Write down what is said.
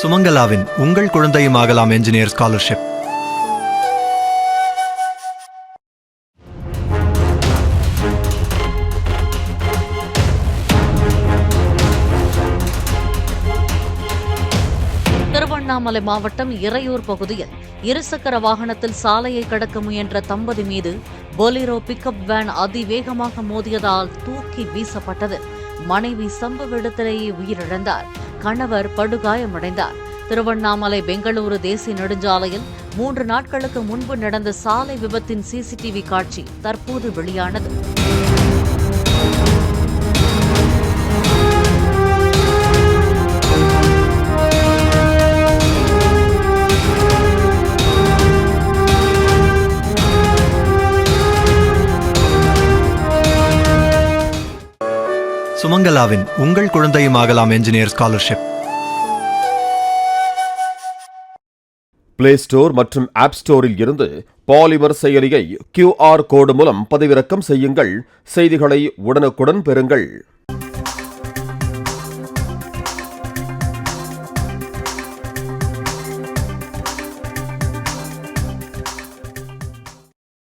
சுமங்கலாவின் உங்கள் குழந்தையும் ஆகலாம் என்ஜினியர் ஸ்காலர்ஷிப். திருவண்ணாமலை மாவட்டம் இறையூர் பகுதியில் இருசக்கர வாகனத்தில் சாலையை கடக்க முயன்ற தம்பதி மீது பொலிரோ பிக்கப் வேன் அதிவேகமாக மோதியதால் தூக்கி வீசப்பட்டது. மனைவி சம்பவ இடத்திலேயே உயிரிழந்தார். கணவர் படுகாயமடைந்தார். திருவண்ணாமலை பெங்களூரு தேசிய நெடுஞ்சாலையில் 3 நாட்களுக்கு முன்பு நடந்த சாலை விபத்தின் சிசிடிவி காட்சி தற்போது வெளியானது. சுமங்கலாவின் உங்கள் குழந்தையும் ஆகலாம் என்ஜினியர் ஸ்காலர்ஷிப். பிளே ஸ்டோர் மற்றும் ஆப் ஸ்டோரில் இருந்து பாலிமர் செயலியை QR கோடு மூலம் பதிவிறக்கம் செய்யுங்கள். செய்திகளை உடனுக்குடன் பெறுங்கள்.